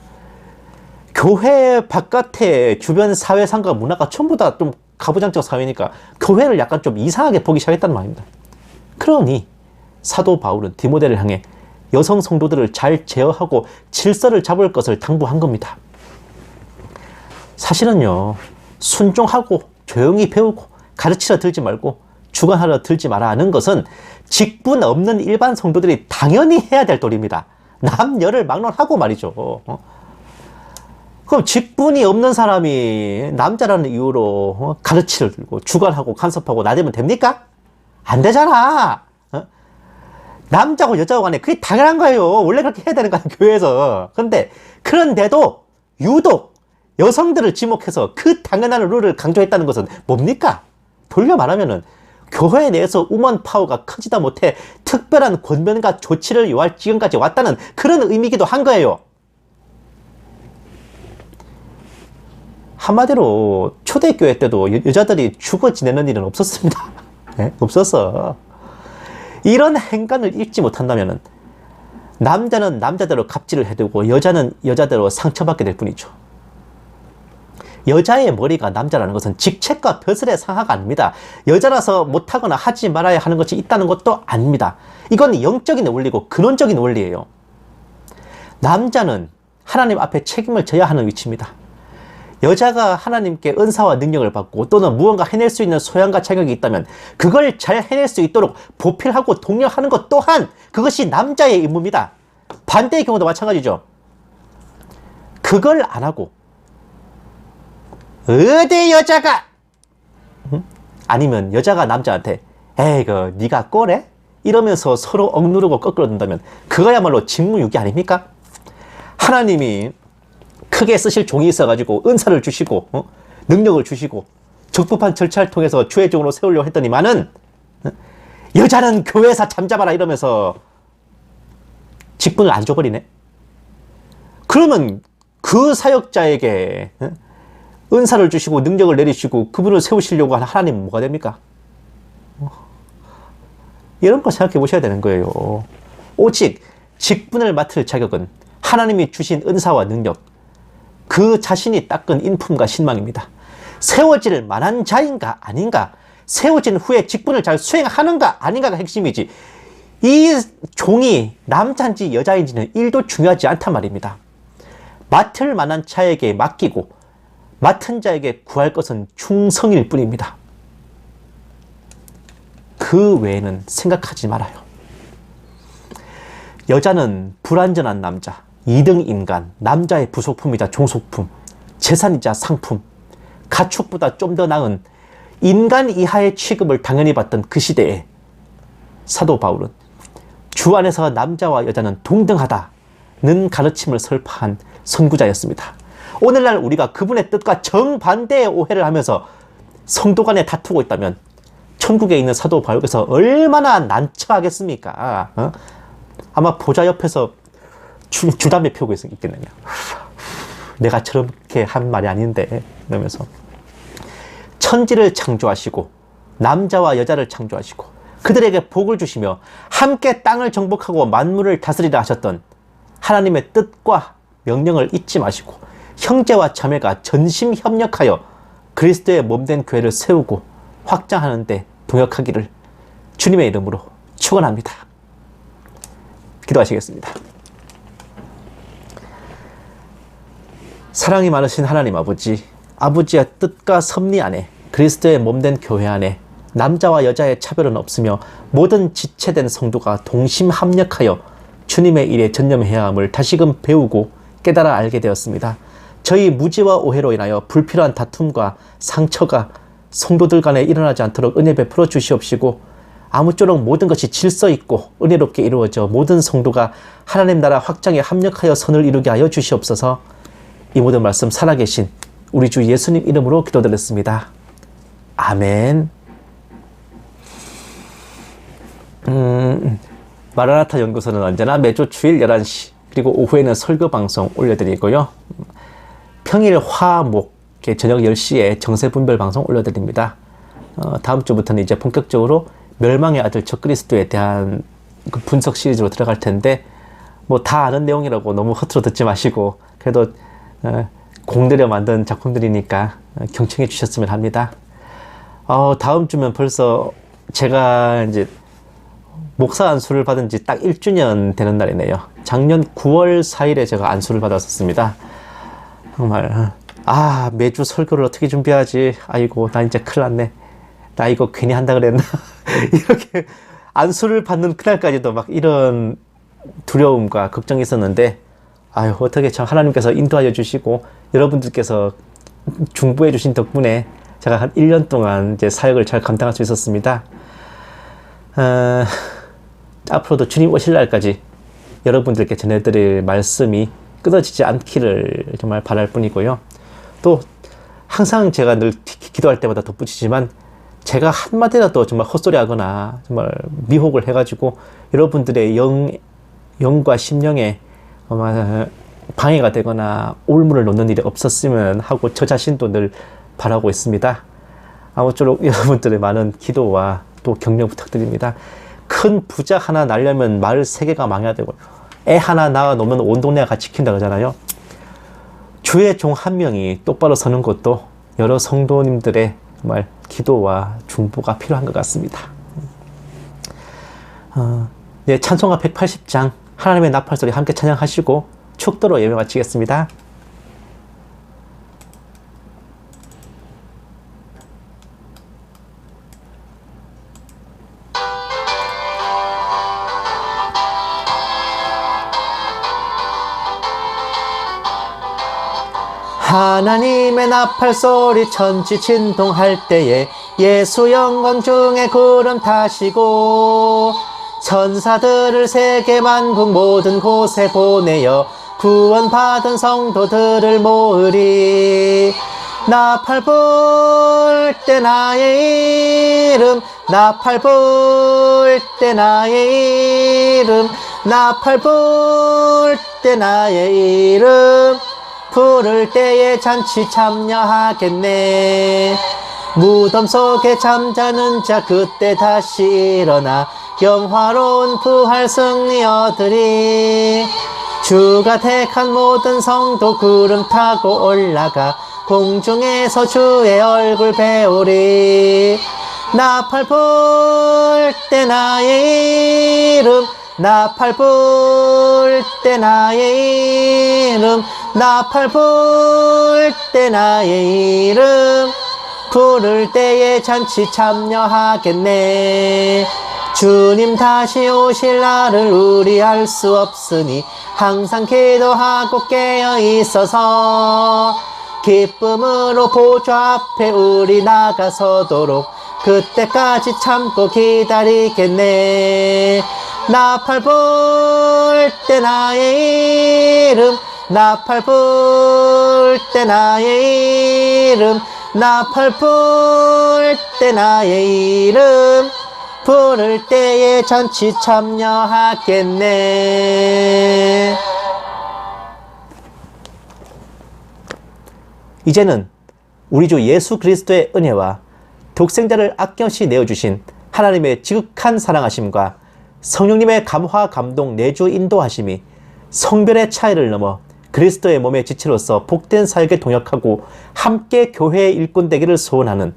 교회 바깥의 주변 사회상과 문화가 전부 다 좀 가부장적 사회니까 교회를 약간 좀 이상하게 보기 시작했단 말입니다. 그러니 사도 바울은 디모데를 향해 여성 성도들을 잘 제어하고 질서를 잡을 것을 당부한 겁니다. 사실은요, 순종하고 조용히 배우고 가르치려 들지 말고 주관하려 들지 마라 하는 것은 직분 없는 일반 성도들이 당연히 해야 될 도리입니다. 남녀를 막론하고 말이죠. 그럼 직분이 없는 사람이 남자라는 이유로 가르치려 들고 주관하고 간섭하고 나대면 됩니까? 안 되잖아. 남자고 여자고 간에 그게 당연한 거예요. 원래 그렇게 해야 되는 거야, 교회에서. 그런데도 유독 여성들을 지목해서 그 당연한 룰을 강조했다는 것은 뭡니까? 돌려 말하면은 교회 내에서 우먼 파워가 커지다 못해 특별한 권면과 조치를 요할 지경까지 왔다는 그런 의미이기도 한 거예요. 한마디로 초대교회 때도 여자들이 죽어 지내는 일은 없었습니다. 네? 없었어. 이런 행간을 잊지 못한다면 남자는 남자대로 갑질을 해두고 여자는 여자대로 상처받게 될 뿐이죠. 여자의 머리가 남자라는 것은 직책과 벼슬의 상하가 아닙니다. 여자라서 못하거나 하지 말아야 하는 것이 있다는 것도 아닙니다. 이건 영적인 원리고 근원적인 원리예요. 남자는 하나님 앞에 책임을 져야 하는 위치입니다. 여자가 하나님께 은사와 능력을 받고 또는 무언가 해낼 수 있는 소양과 자격이 있다면 그걸 잘 해낼 수 있도록 보필하고 독려하는 것 또한 그것이 남자의 임무입니다. 반대의 경우도 마찬가지죠. 그걸 안 하고 어디 여자가 아니면 여자가 남자한테 에이 그 네가 꼬래? 이러면서 서로 억누르고 거꾸로든다면 그거야말로 직무유기 아닙니까? 하나님이 크게 쓰실 종이 있어가지고 은사를 주시고 능력을 주시고 적법한 절차를 통해서 주의 종으로 세우려고 했더니만은 여자는 교회에서 잠잠하라 이러면서 직분을 안 줘버리네. 그러면 그 사역자에게 은사를 주시고 능력을 내리시고 그분을 세우시려고 하는 하나님은 뭐가 됩니까? 이런 거 생각해 보셔야 되는 거예요. 오직 직분을 맡을 자격은 하나님이 주신 은사와 능력, 그 자신이 닦은 인품과 신망입니다. 세워질 만한 자인가 아닌가, 세워진 후에 직분을 잘 수행하는가 아닌가가 핵심이지, 이 종이 남자인지 여자인지는 1도 중요하지 않단 말입니다. 맡을 만한 자에게 맡기고 맡은 자에게 구할 것은 충성일 뿐입니다. 그 외에는 생각하지 말아요. 여자는 불완전한 남자, 2등 인간, 남자의 부속품이자 종속품, 재산이자 상품, 가축보다 좀 더 나은 인간 이하의 취급을 당연히 받던 그 시대에 사도 바울은 주 안에서 남자와 여자는 동등하다는 가르침을 설파한 선구자였습니다. 오늘날 우리가 그분의 뜻과 정반대의 오해를 하면서 성도 간에 다투고 있다면 천국에 있는 사도 바울께서 얼마나 난처하겠습니까? 아마 보좌 옆에서 주담배 피우고 있겠느냐. 내가 저렇게 한 말이 아닌데, 이러면서. 천지를 창조하시고 남자와 여자를 창조하시고 그들에게 복을 주시며 함께 땅을 정복하고 만물을 다스리라 하셨던 하나님의 뜻과 명령을 잊지 마시고 형제와 자매가 전심 협력하여 그리스도의 몸된 교회를 세우고 확장하는 데 동역하기를 주님의 이름으로 축원합니다. 기도하시겠습니다. 사랑이 많으신 하나님 아버지, 아버지의 뜻과 섭리 안에 그리스도의 몸된 교회 안에 남자와 여자의 차별은 없으며 모든 지체된 성도가 동심 합력하여 주님의 일에 전념해야 함을 다시금 배우고 깨달아 알게 되었습니다. 저희 무지와 오해로 인하여 불필요한 다툼과 상처가 성도들 간에 일어나지 않도록 은혜 베풀어 주시옵시고, 아무쪼록 모든 것이 질서 있고 은혜롭게 이루어져 모든 성도가 하나님 나라 확장에 합력하여 선을 이루게 하여 주시옵소서. 이 모든 말씀 살아계신 우리 주 예수님 이름으로 기도드렸습니다. 아멘. 마라나타 연구소는 언제나 매주 주일 11시 그리고 오후에는 설교 방송 올려드리고요. 평일 화목 저녁 10시에 정세분별 방송 올려드립니다. 다음 주부터는 이제 본격적으로 멸망의 아들 적그리스도에 대한 그 분석 시리즈로 들어갈 텐데, 뭐 다 아는 내용이라고 너무 허투루 듣지 마시고 그래도 공들여 만든 작품들이니까 경청해 주셨으면 합니다. 다음 주면 벌써 제가 이제 목사 안수를 받은 지 딱 1주년 되는 날이네요. 작년 9월 4일에 제가 안수를 받았었습니다. 정말 매주 설교를 어떻게 준비하지? 아이고, 나 이제 큰일 났네. 나 이거 괜히 한다 그랬나? 이렇게 안수를 받는 그날까지도 막 이런 두려움과 걱정이 있었는데, 어떻게 참 하나님께서 인도하여 주시고 여러분들께서 중보해 주신 덕분에 제가 한 1년 동안 이제 사역을 잘 감당할 수 있었습니다. 앞으로도 주님 오실 날까지 여러분들께 전해드릴 말씀이 끊어지지 않기를 정말 바랄 뿐이고요. 또 항상 제가 늘 기도할 때마다 덧붙이지만, 제가 한마디라도 정말 헛소리 하거나 정말 미혹을 해가지고 여러분들의 영과 심령에 방해가 되거나 올무를 놓는 일이 없었으면 하고 저 자신도 늘 바라고 있습니다. 아무쪼록 여러분들의 많은 기도와 또 격려 부탁드립니다. 큰 부자 하나 낳으려면 마을 3개가 망해야 되고, 애 하나 낳아 놓으면 온 동네가 같이 지킨다 그러잖아요. 주의 종 한 명이 똑바로 서는 것도 여러 성도님들의 정말 기도와 중보가 필요한 것 같습니다. 찬송가 180장 하나님의 나팔소리 함께 찬양하시고 축도로 예배 마치겠습니다. 하나님의 나팔소리 천지 진동할 때에 예수 영광 중에 구름 타시고 천사들을 세계 만국 모든 곳에 보내어 구원받은 성도들을 모으리. 나팔 불 때 나의 이름, 나팔 불 때 나의 이름, 나팔 불 때 나의 이름, 부를 때에 잔치 참여하겠네. 무덤 속에 잠자는 자 그때 다시 일어나 영화로운 부활 승리 얻으리. 주가 택한 모든 성도 구름 타고 올라가 공중에서 주의 얼굴 배우리. 나팔 불 때 나의 이름, 나팔 불 때 나의 이름, 나팔 불 때 나의 이름, 부를 때에 잔치 참여하겠네. 주님 다시 오실 날을 우리 알 수 없으니 항상 기도하고 깨어 있어서 기쁨으로 보좌 앞에 우리 나가서도록 그때까지 참고 기다리겠네. 나팔 불 때 나의 이름, 나팔 불 때 나의 이름, 나팔 불 때 나의 이름, 부를 때에 잔치 참여하겠네. 이제는 우리 주 예수 그리스도의 은혜와 독생자를 아낌없이 내어주신 하나님의 지극한 사랑하심과 성령님의 감화 감동 내주 인도하심이 성별의 차이를 넘어 그리스도의 몸의 지체로서 복된 사역에 동역하고 함께 교회의 일꾼 되기를 소원하는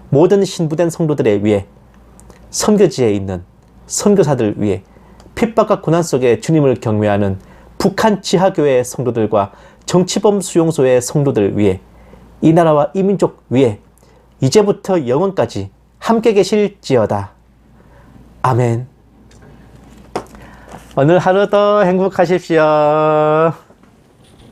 모든 신부된 성도들에 위해, 선교지에 있는 선교사들 위해, 핍박과 고난 속에 주님을 경외하는 북한 지하교회 성도들과 정치범 수용소의 성도들 위해, 이 나라와 이 민족 위해 이제부터 영원까지 함께 계실지어다. 아멘. 오늘 하루도 행복하십시오.